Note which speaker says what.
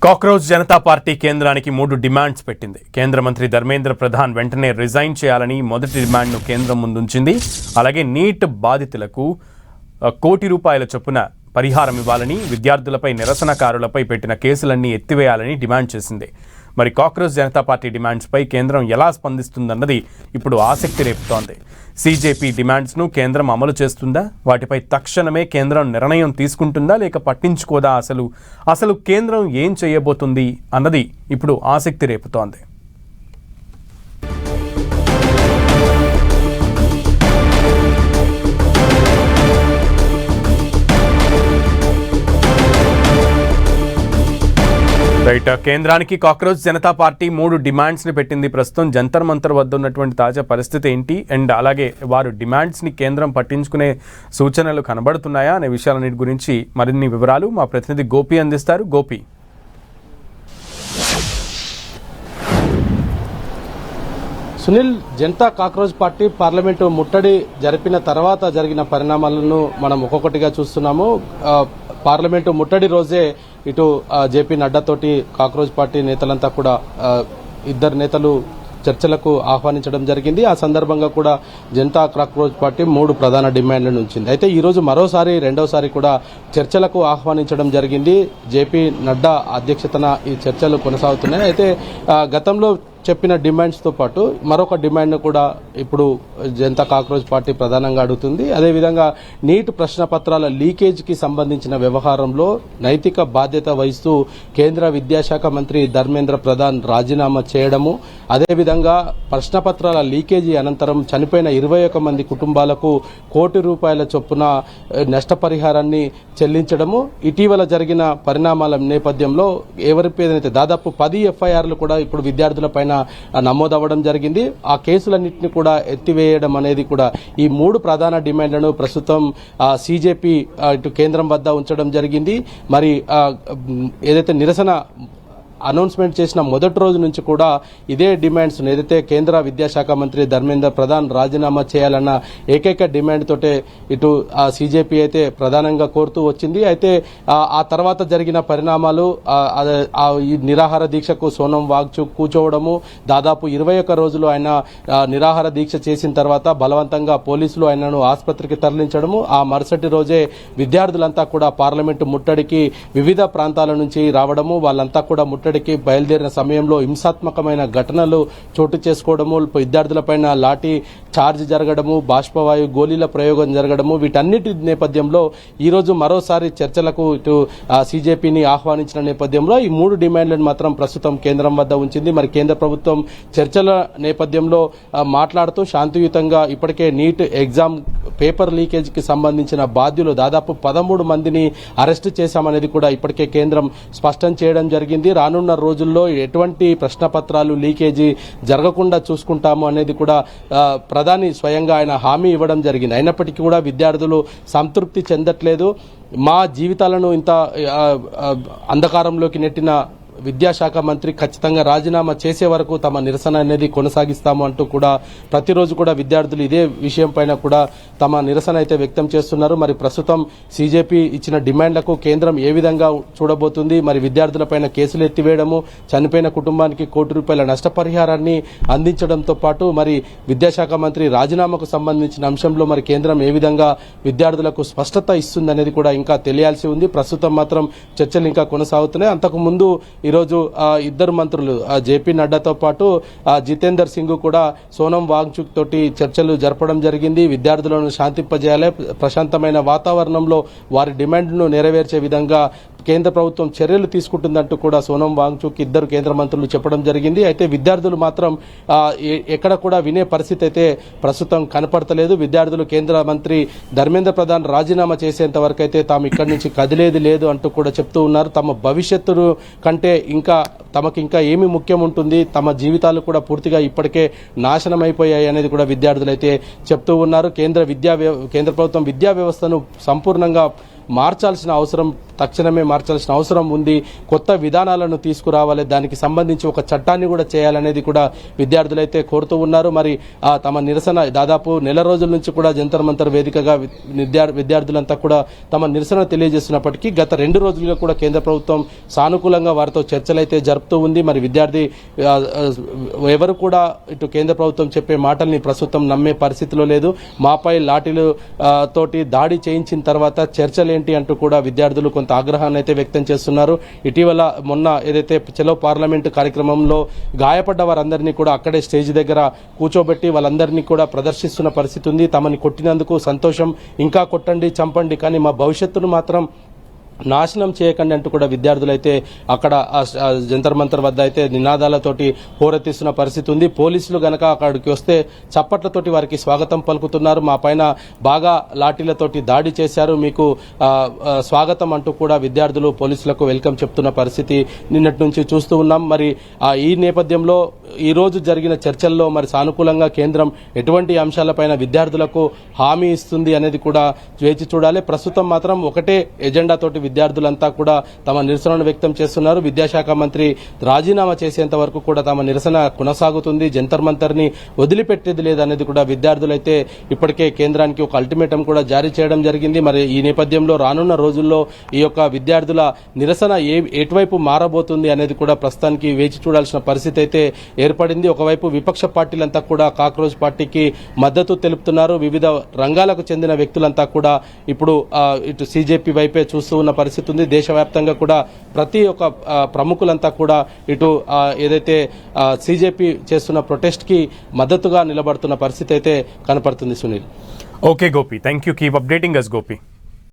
Speaker 1: Cockroach Janata party కేంద్రానికి 3 demands పెట్టింది. కేంద్ర మంత్రి ధర్మేంద్ర ప్రధాన్ వెంటనే రిజైన్ చేయాలని మొదటి డిమాండ్ను కేంద్రం ముందుంచింది. అలాగే నీట్ బాధితులకు ₹1 కోటి చొప్పున పరిహారం ఇవ్వాలని, విద్యార్థులపై నిరసనకారులపై పెట్టిన కేసులన్నీ ఎత్తివేయాలని డిమాండ్ చేసింది. మరి కాక్రోచ్ జనతా పార్టీ డిమాండ్స్పై కేంద్రం ఎలా స్పందిస్తుందన్నది ఇప్పుడు ఆసక్తి రేపుతోంది. సీజేపీ డిమాండ్స్ను కేంద్రం అమలు చేస్తుందా? వాటిపై తక్షణమే కేంద్రం నిర్ణయం తీసుకుంటుందా లేక పట్టించుకోదా? అసలు కేంద్రం ఏం చేయబోతుంది అన్నది ఇప్పుడు ఆసక్తి రేపుతోంది. రైట్, కేంద్రానికి కాక్రోచ్ జనతా పార్టీ 3 డిమాండ్స్ని పెట్టింది. ప్రస్తుతం జంతర్ మంతర్ వద్ద ఉన్నటువంటి తాజా పరిస్థితి ఏంటి, అండ్ అలాగే వారు డిమాండ్స్ని కేంద్రం పట్టించుకునే సూచనలు కనబడుతున్నాయా అనే విషయాలన్నిటి గురించి మరిన్ని వివరాలు మా ప్రతినిధి గోపి అందిస్తారు. Gopi,
Speaker 2: Sunil, Janata cockroach party parliament ముట్టడి జరిపిన తర్వాత జరిగిన పరిణామాలను మనం ఒక్కొక్కటిగా చూస్తున్నాము. పార్లమెంటు ముట్టడి రోజే ఇటు జేపీ నడ్డాతోటి కాక్రోచ్ పార్టీ నేతలంతా కూడా ఇద్దరు నేతలు చర్చలకు ఆహ్వానించడం జరిగింది. ఆ సందర్భంగా కూడా జనతా కాక్రోచ్ పార్టీ 3 ప్రధాన డిమాండ్లను ఉంచింది. అయితే ఈరోజు రెండోసారి కూడా చర్చలకు ఆహ్వానించడం జరిగింది. జేపీ నడ్డా అధ్యక్షతన ఈ చర్చలు కొనసాగుతున్నాయి. అయితే గతంలో చెప్పిన డిమాండ్స్తో పాటు మరొక డిమాండ్ను కూడా ఇప్పుడు జనతా కాక్రోచ్ పార్టీ ప్రధానంగా అడుగుతుంది. అదేవిధంగా నీట్ ప్రశ్నపత్రాల లీకేజీకి సంబంధించిన వ్యవహారంలో నైతిక బాధ్యత వహిస్తూ కేంద్ర విద్యాశాఖ మంత్రి ధర్మేంద్ర ప్రధాన్ రాజీనామా చేయడము, అదేవిధంగా ప్రశ్నపత్రాల లీకేజీ అనంతరం చనిపోయిన 21 మంది కుటుంబాలకు ₹1 కోటి చొప్పున నష్టపరిహారాన్ని చెల్లించడము, ఇటీవల జరిగిన పరిణామాల నేపథ్యంలో ఎవరిపైనైతే దాదాపు 10 ఎఫ్ఐఆర్లు కూడా ఇప్పుడు విద్యార్థులపైన నమోదవ్వడం జరిగింది. ఆ కేసులన్నింటినీ కూడా ఎత్తివేయడం అనేది కూడా ఈ 3 ప్రధాన డిమాండ్లను ప్రస్తుతం సీజేపీ ఇటు కేంద్రం వద్ద ఉంచడం జరిగింది. మరి ఏదైతే నిరసన అనౌన్స్మెంట్ చేసిన మొదటి రోజు నుంచి కూడా ఇదే డిమాండ్స్ ఏదైతే కేంద్ర విద్యాశాఖ మంత్రి ధర్మేంద్ర ప్రధాన్ రాజీనామా చేయాలన్న ఏకైక డిమాండ్ తోటే ఇటు సీజేపీ అయితే ప్రధానంగా కోరుతూ వచ్చింది. అయితే ఆ తర్వాత జరిగిన పరిణామాలు ఈ నిరాహార దీక్షకు సోనం వాంగ్చుక్ కూర్చోవడము, దాదాపు 21 రోజులు ఆయన నిరాహార దీక్ష చేసిన తర్వాత బలవంతంగా పోలీసులు ఆయనను ఆసుపత్రికి తరలించడము, ఆ మరుసటి రోజే విద్యార్థులంతా కూడా పార్లమెంటు ముట్టడికి వివిధ ప్రాంతాల నుంచి రావడము, వాళ్ళంతా కూడా ముట్టడికి బయలుదేరిన సమయంలో హింసాత్మకమైన ఘటనలు చోటు చేసుకోవడము, విద్యార్థులపైన లాఠీ చార్జ్ జరగడము, బాష్పవాయు గోళీల ప్రయోగం జరగడము, వీటన్నిటి నేపథ్యంలో ఈరోజు మరోసారి చర్చలకు ఇటు సీజేపీని ఆహ్వానించిన నేపథ్యంలో ఈ 3 డిమాండ్లను మాత్రం ప్రస్తుతం కేంద్రం వద్ద ఉంచింది. మరి కేంద్ర ప్రభుత్వం చర్చల నేపథ్యంలో మాట్లాడుతూ శాంతియుతంగా ఇప్పటికే నీట్ ఎగ్జామ్ పేపర్ లీకేజీకి సంబంధించిన బాధ్యులు దాదాపు 13 మందిని అరెస్టు చేశామనేది కూడా ఇప్పటికే కేంద్రం స్పష్టం చేయడం జరిగింది. రానున్న రోజుల్లో ఎటువంటి ప్రశ్నపత్రాలు లీకేజీ జరగకుండా చూసుకుంటాము అనేది కూడా ప్రధాని స్వయంగా ఆయన హామీ ఇవ్వడం జరిగింది. అయినప్పటికీ కూడా విద్యార్థులు సంతృప్తి చెందట్లేదు. మా జీవితాలను ఇంత అంధకారంలోకి నెట్టిన విద్యాశాఖ మంత్రి ఖచ్చితంగా రాజీనామా చేసే వరకు తమ నిరసన అనేది కొనసాగిస్తాము అంటూ కూడా ప్రతిరోజు కూడా విద్యార్థులు ఇదే విషయం పైన కూడా తమ నిరసన అయితే వ్యక్తం చేస్తున్నారు. మరి ప్రస్తుతం సీజేపీ ఇచ్చిన డిమాండ్లకు కేంద్రం ఏ విధంగా చూడబోతుంది? మరి విద్యార్థులపైన కేసులు ఎత్తివేయడము, చనిపోయిన కుటుంబానికి ₹1 కోటి నష్టపరిహారాన్ని అందించడంతో పాటు మరి విద్యాశాఖ మంత్రి రాజీనామాకు సంబంధించిన అంశంలో మరి కేంద్రం ఏ విధంగా విద్యార్థులకు స్పష్టత ఇస్తుందనేది కూడా ఇంకా తెలియాల్సి ఉంది. ప్రస్తుతం మాత్రం చర్చలు ఇంకా కొనసాగుతున్నాయి. అంతకుముందు ఈరోజు ఇద్దరు మంత్రులు జేపీ నడ్డాతో పాటు జితేందర్ సింగ్ కూడా సోనం వాంగ్చుక్ తోటి చర్చలు జరపడం జరిగింది. విద్యార్థులను శాంతింపజేయాలి, ప్రశాంతమైన వాతావరణంలో వారి డిమాండ్ను నెరవేర్చే విధంగా కేంద్ర ప్రభుత్వం చర్యలు తీసుకుంటుందంటూ కూడా సోనం వాంగ్చుక్ ఇద్దరు కేంద్ర మంత్రులు చెప్పడం జరిగింది. అయితే విద్యార్థులు మాత్రం ఎక్కడ కూడా వినే పరిస్థితి అయితే ప్రస్తుతం కనపడతలేదు. విద్యార్థులు కేంద్ర మంత్రి ధర్మేంద్ర ప్రధాన్ రాజీనామా చేసేంత వరకు అయితే తాము ఇక్కడి నుంచి కదిలేది లేదు అంటూ కూడా చెప్తూ ఉన్నారు. తమ భవిష్యత్తును కంటే తమకు ఇంకా ఏమి ముఖ్యం ఉంటుంది, తమ జీవితాలు కూడా పూర్తిగా ఇప్పటికే నాశనం అయిపోయాయి అనేది కూడా విద్యార్థులు అయితే చెప్తూ ఉన్నారు. కేంద్ర ప్రభుత్వం విద్యా వ్యవస్థను సంపూర్ణంగా మార్చాల్సిన అవసరం, తక్షణమే మార్చాల్సిన అవసరం ఉంది. కొత్త విధానాలను తీసుకురావాలి, దానికి సంబంధించి ఒక చట్టాన్ని కూడా చేయాలనేది కూడా విద్యార్థులైతే కోరుతూ ఉన్నారు. మరి తమ నిరసన దాదాపు నెల రోజుల నుంచి కూడా జంతర్ మంతర్ వేదికగా విద్యార్థులంతా కూడా తమ నిరసన తెలియజేస్తున్నప్పటికీ గత 2 రోజులుగా కూడా కేంద్ర ప్రభుత్వం సానుకూలంగా వారితో చర్చలైతే జరుపుతూ ఉంది. మరి విద్యార్థి ఎవరు కూడా ఇటు కేంద్ర ప్రభుత్వం చెప్పే మాటల్ని ప్రస్తుతం నమ్మే పరిస్థితిలో లేదు. మాపై లాఠీలు తోటి దాడి చేయించిన తర్వాత చర్చలేంటి అంటూ కూడా విద్యార్థులు కొంత ఆగ్రహాన్ని అయితే వ్యక్తం చేస్తున్నారు. ఇటీవల మొన్న ఏదైతే చలో పార్లమెంటు కార్యక్రమంలో గాయపడ్డ వారందరినీ కూడా అక్కడే స్టేజ్ దగ్గర కూర్చోబెట్టి వాళ్ళందరినీ కూడా ప్రదర్శిస్తున్న పరిస్థితి ఉంది. తమని కొట్టినందుకు సంతోషం, ఇంకా కొట్టండి, చంపండి, కానీ మా భవిష్యత్తును మాత్రం నాశనం చేయకండి అంటూ కూడా విద్యార్థులైతే అక్కడ జంతర్ మంతర్ వద్ద అయితే నినాదాలతోటి హోరెత్తిస్తున్న పరిస్థితి ఉంది. పోలీసులు గనక అక్కడికి వస్తే చప్పట్లతోటి వారికి స్వాగతం పలుకుతున్నారు. మా పైన బాగా లాఠీలతోటి దాడి చేశారు, మీకు స్వాగతం అంటూ కూడా విద్యార్థులు పోలీసులకు వెల్కమ్ చెప్తున్న పరిస్థితి నిన్నటి నుంచి చూస్తూ ఉన్నాం. మరి ఈ నేపథ్యంలో ఈ రోజు జరిగిన చర్చల్లో మరి సానుకూలంగా కేంద్రం ఎటువంటి అంశాలపైన విద్యార్థులకు హామీ ఇస్తుంది అనేది కూడా వేచి చూడాలి. ప్రస్తుతం మాత్రం ఒకటే ఎజెండా తోటి విద్యార్థులంతా కూడా తమ నిరసనను వ్యక్తం చేస్తున్నారు. విద్యాశాఖ మంత్రి రాజీనామా చేసేంత వరకు కూడా తమ నిరసన కొనసాగుతుంది, జంతర్ మంతర్ ని వదిలిపెట్టేది లేదనేది కూడా విద్యార్థులైతే ఇప్పటికే కేంద్రానికి ఒక అల్టిమేటం కూడా జారీ చేయడం జరిగింది. మరి ఈ నేపథ్యంలో రానున్న రోజుల్లో ఈ యొక్క విద్యార్థుల నిరసన ఎటువైపు మారబోతుంది అనేది కూడా ప్రస్తుతానికి వేచి చూడాల్సిన పరిస్థితి అయితే ఏర్పడింది. ఒకవైపు విపక్ష పార్టీలంతా కూడా కాక్రోచ్ పార్టీకి మద్దతు తెలుపుతున్నారు. వివిధ రంగాలకు చెందిన వ్యక్తులంతా కూడా ఇప్పుడు ఇటు సీజేపీ వైపే చూస్తూ ఉన్న పరిస్థితి ఉంది. దేశవ్యాప్తంగా కూడా ప్రతి ఒక్క ప్రముఖులంతా కూడా ఇటు ఏదైతే సీజేపీ చేస్తున్న ప్రొటెస్ట్ కి మద్దతుగా నిలబడుతున్న పరిస్థితి అయితే కనపడుతుంది. Sunil.
Speaker 1: Okay Gopi, thank you. Keep updating us Gopi.